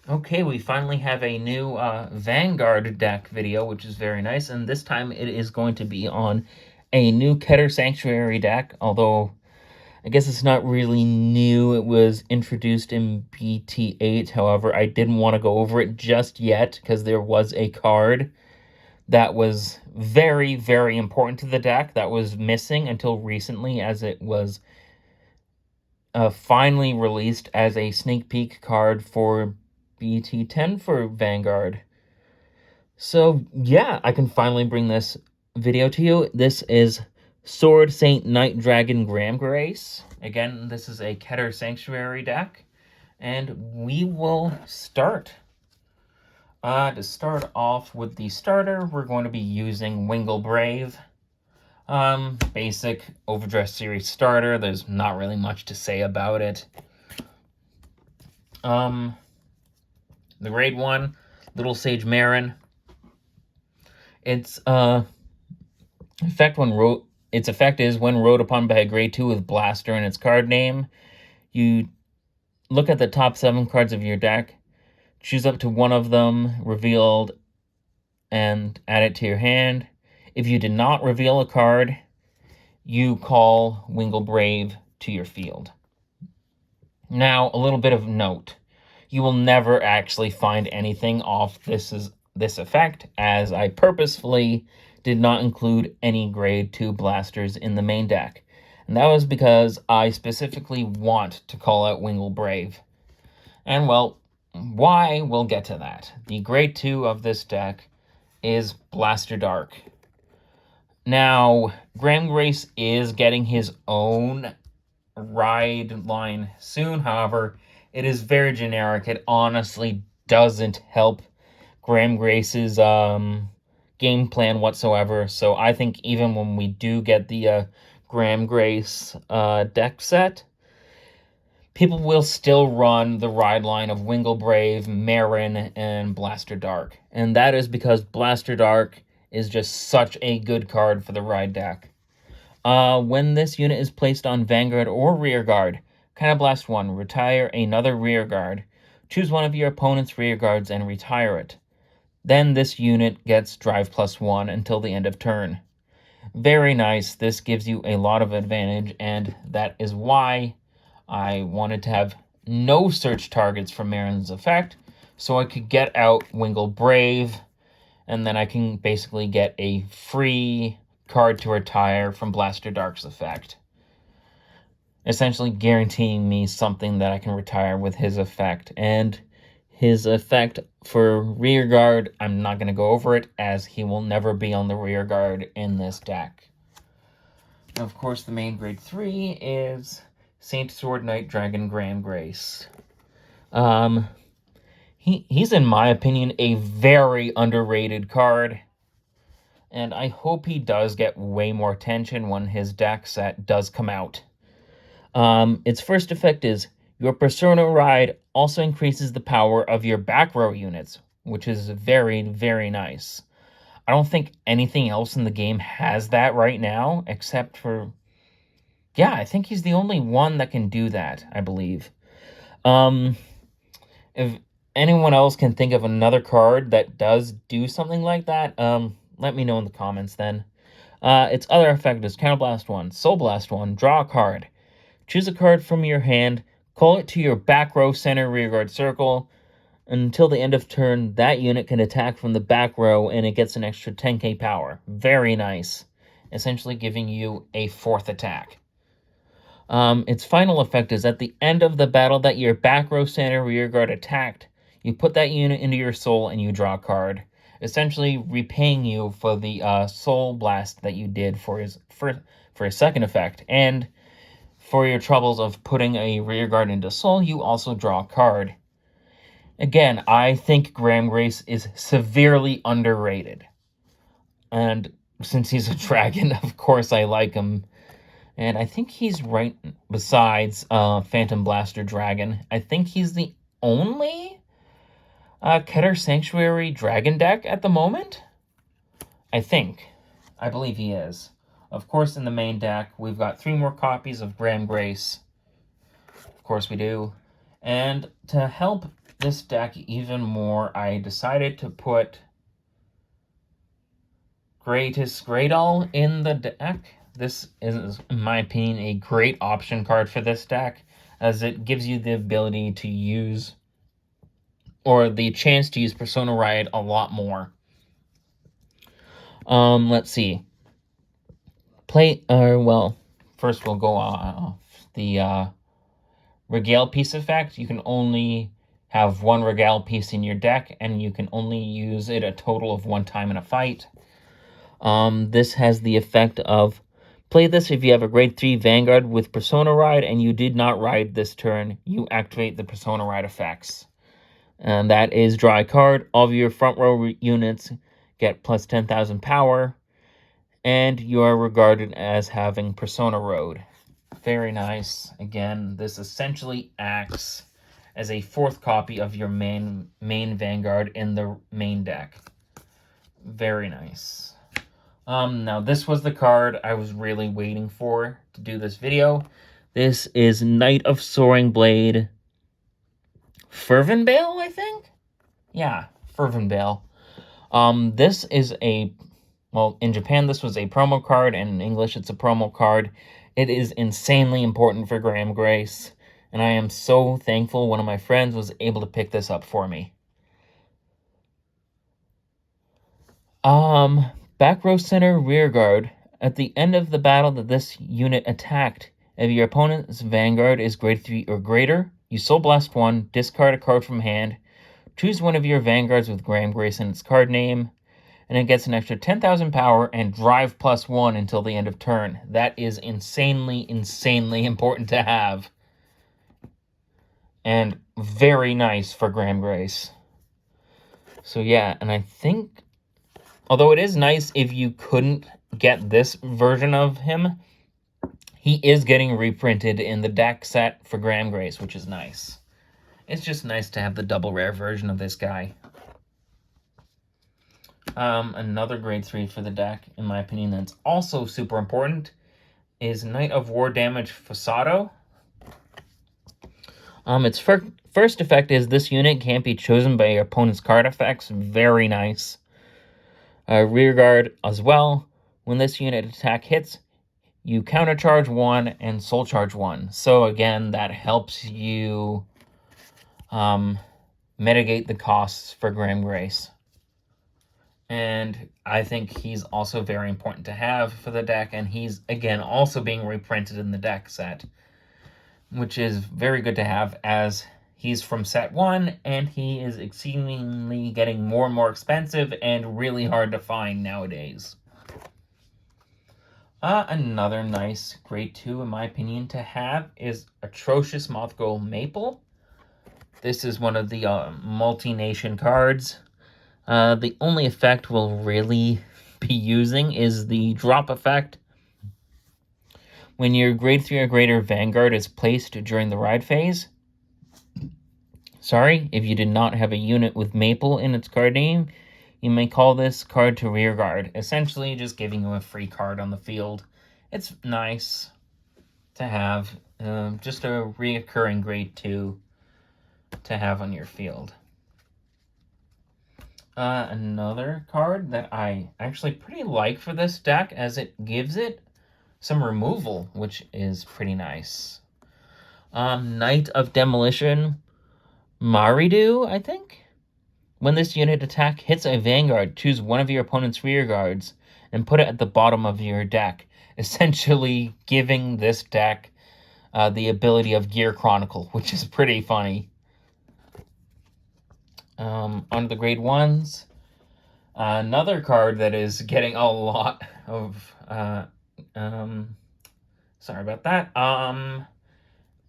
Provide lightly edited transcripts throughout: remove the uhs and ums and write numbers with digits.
Okay, we finally have a new Vanguard deck video, which is very nice, and this time it is going to be on a new Keter Sanctuary deck, although I guess it's not really new. It was introduced in BT8, however, I didn't want to go over it just yet, because there was a card that was very, very important to the deck that was missing until recently, as it was finally released as a sneak peek card for BT10 for Vanguard. So, yeah, I can finally bring this video to you. This is Sword Saint Knight Dragon Gramgrace. Again, this is a Keter Sanctuary deck. And we will start. To start off with the starter, we're going to be using Wingle Brave. Basic Overdress series starter. There's not really much to say about it. The grade 1, Little Sage Marin. Its effect is when wrote upon by a grade 2 with Blaster in its card name, you look at the top 7 cards of your deck, choose up to one of them revealed, and add it to your hand. If you did not reveal a card, you call Wingle Brave to your field. Now, a little bit of note. You will never actually find anything off this effect, as I purposefully did not include any grade 2 blasters in the main deck. And that was because I specifically want to call out Wingle Brave. And well, why? We'll get to that. The grade 2 of this deck is Blaster Dark. Now, Gramgrace is getting his own ride line soon, however, it is very generic. It honestly doesn't help Gramgrace's game plan whatsoever. So I think even when we do get the Gramgrace deck set, people will still run the ride line of Wingle Brave, Marin, and Blaster Dark. And that is because Blaster Dark is just such a good card for the ride deck. When this unit is placed on Vanguard or Rearguard, Counterblast 1, retire another Rearguard. Choose one of your opponent's Rearguards and retire it. Then this unit gets Drive +1 until the end of turn. Very nice. This gives you a lot of advantage, and that is why I wanted to have no search targets for Marin's effect, so I could get out Wingle Brave, and then I can basically get a free card to retire from Blaster Dark's effect. Essentially guaranteeing me something that I can retire with his effect. And his effect for Rearguard, I'm not going to go over it, as he will never be on the Rearguard in this deck. Of course, the main grade 3 is Saint Sword Knight Dragon Gramgrace. He's, in my opinion, a very underrated card. And I hope he does get way more attention when his deck set does come out. Its first effect is, your Persona Ride also increases the power of your back row units, which is very, very nice. I don't think anything else in the game has that right now, except for... Yeah, I think he's the only one that can do that, I believe. If anyone else can think of another card that does do something like that, let me know in the comments then. Its other effect is Counterblast 1, Soul Blast 1, draw a card. Choose a card from your hand, call it to your back row center rearguard circle. Until the end of turn, that unit can attack from the back row, and it gets an extra 10k power. Very nice. Essentially giving you a 4th attack. Its final effect is, at the end of the battle that your back row center rearguard attacked, you put that unit into your soul and you draw a card. Essentially repaying you for the soul blast that you did for his second effect. And for your troubles of putting a rearguard into soul, you also draw a card. Again, I think Gramgrace is severely underrated. And since he's a dragon, of course I like him. And I think he's right besides Phantom Blaster Dragon. I think he's the only Keter Sanctuary Dragon deck at the moment. I believe he is. Of course, in the main deck, we've got 3 more copies of Gramgrace. Of course we do. And to help this deck even more, I decided to put Greatest Greydall in the deck. This is, in my opinion, a great option card for this deck, as it gives you the ability to use, or the chance to use Persona Ride a lot more. Let's see. First we'll go off the Regale piece effect. You can only have one Regale piece in your deck, and you can only use it a total of 1 time in a fight. This has the effect of, play this if you have a grade 3 Vanguard with Persona Ride and you did not ride this turn, you activate the Persona Ride effects. And that is draw a card. All of your front row units get plus 10,000 power, and you are regarded as having Persona Road. Very nice. Again, this essentially acts as a 4th copy of your main Vanguard in the main deck. Very nice. Now this was the card I was really waiting for to do this video. This is Knight of Soaring Blade Ferventbale, I think? Yeah, Ferventbale. This is a, well, in Japan this was a promo card, and in English it's a promo card. It is insanely important for Gramgrace, and I am so thankful one of my friends was able to pick this up for me. Back row center rear guard. At the end of the battle that this unit attacked, if your opponent's Vanguard is grade 3 or greater, you Soul Blast 1, discard a card from hand, choose one of your Vanguards with Gramgrace in its card name, and it gets an extra 10,000 power and drive +1 until the end of turn. That is insanely, insanely important to have. And very nice for Gramgrace. So yeah, and I think, although it is nice if you couldn't get this version of him, he is getting reprinted in the deck set for Gramgrace, which is nice. It's just nice to have the double rare version of this guy. Another grade 3 for the deck, in my opinion, that's also super important, is Knight of War Damage Fasado. Its first effect is this unit can't be chosen by your opponent's card effects. Very nice. Rear guard as well. When this unit attack hits, you countercharge 1 and soul charge 1. So again, that helps you mitigate the costs for Gramgrace. And I think he's also very important to have for the deck, and he's, again, also being reprinted in the deck set, which is very good to have, as he's from set 1, and he is exceedingly getting more and more expensive and really hard to find nowadays. Another nice grade 2, in my opinion, to have is Atrocious Mothgirl Maple. This is one of the multi-nation cards. The only effect we'll really be using is the drop effect. When your grade 3 or greater Vanguard is placed during the ride phase, if you did not have a unit with Maple in its card name, you may call this card to rear guard, essentially just giving you a free card on the field. It's nice to have, just a reoccurring grade 2 to have on your field. Another card that I actually pretty like for this deck, as it gives it some removal, which is pretty nice. Knight of Demolition Maridu, I think? When this unit attack hits a Vanguard, choose one of your opponent's rear guards and put it at the bottom of your deck, essentially giving this deck the ability of Gear Chronicle, which is pretty funny. On the grade 1s, another card that is getting a lot of, sorry about that,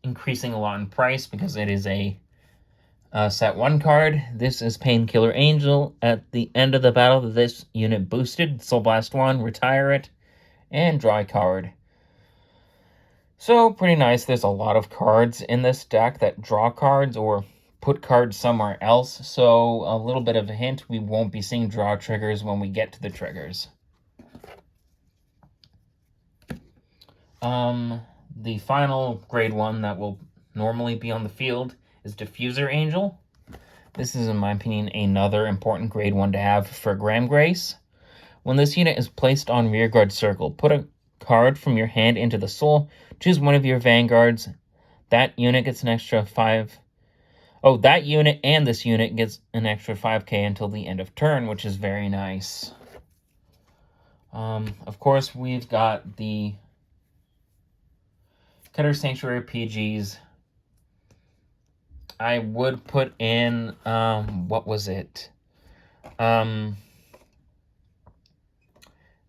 increasing a lot in price because it is a set 1 card. This is Painkiller Angel. At the end of the battle that this unit boosted, Soul Blast 1, retire it, and draw a card. So, pretty nice. There's a lot of cards in this deck that draw cards or put cards somewhere else. So, a little bit of a hint, we won't be seeing draw triggers when we get to the triggers. The final grade 1 that will normally be on the field is Diffuser Angel. This is, in my opinion, another important grade 1 to have for Gramgrace. When this unit is placed on rearguard circle, put a card from your hand into the soul, choose one of your Vanguards. That unit gets an extra 5. Oh, that unit and this unit gets an extra 5k until the end of turn, which is very nice. Of course, we've got the Keter Sanctuary PGs. I would put in, what was it? The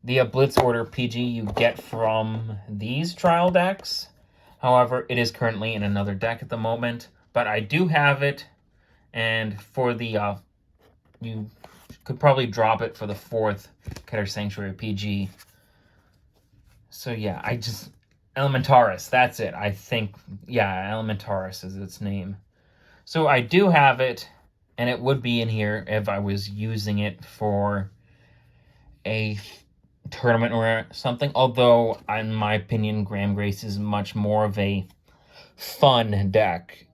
Blitz Order PG you get from these trial decks. However, it is currently in another deck at the moment. But I do have it, and for the, you could probably drop it for the 4th Keter Sanctuary PG. So yeah, Elementaris, that's it. I think, yeah, Elementaris is its name. So I do have it, and it would be in here if I was using it for a tournament or something. Although, in my opinion, Gramgrace is much more of a fun deck.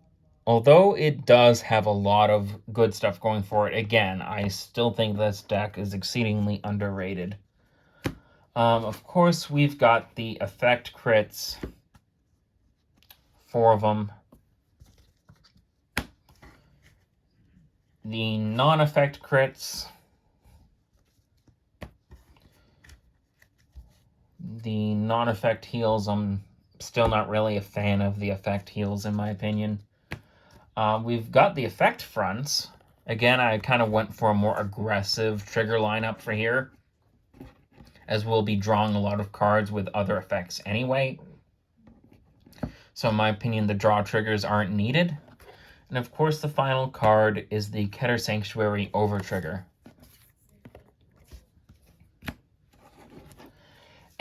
Although it does have a lot of good stuff going for it, again, I still think this deck is exceedingly underrated. Of course, we've got the effect crits, 4 of them. The non-effect crits, the non-effect heals, I'm still not really a fan of the effect heals, in my opinion. We've got the effect fronts. Again, I kind of went for a more aggressive trigger lineup for here, as we'll be drawing a lot of cards with other effects anyway. So in my opinion, the draw triggers aren't needed. And of course, the final card is the Keter Sanctuary Overtrigger.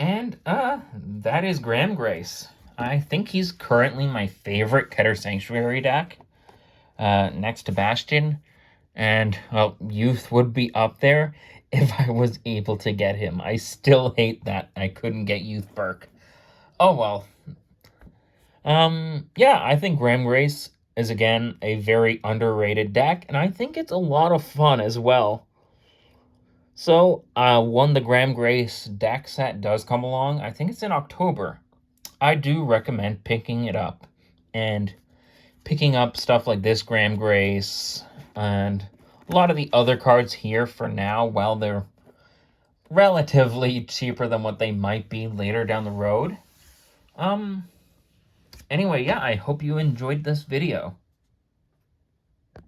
And that is Gramgrace. I think he's currently my favorite Keter Sanctuary deck, next to Bastion. And, well, Youth would be up there if I was able to get him. I still hate that I couldn't get Youth Burke. Oh, well. Yeah, I think Gramgrace is, again, a very underrated deck, and I think it's a lot of fun as well. So, when the Gramgrace deck set does come along, I think it's in October, I do recommend picking it up, and picking up stuff like this Gramgrace, and a lot of the other cards here for now, while they're relatively cheaper than what they might be later down the road. Anyway, yeah, I hope you enjoyed this video.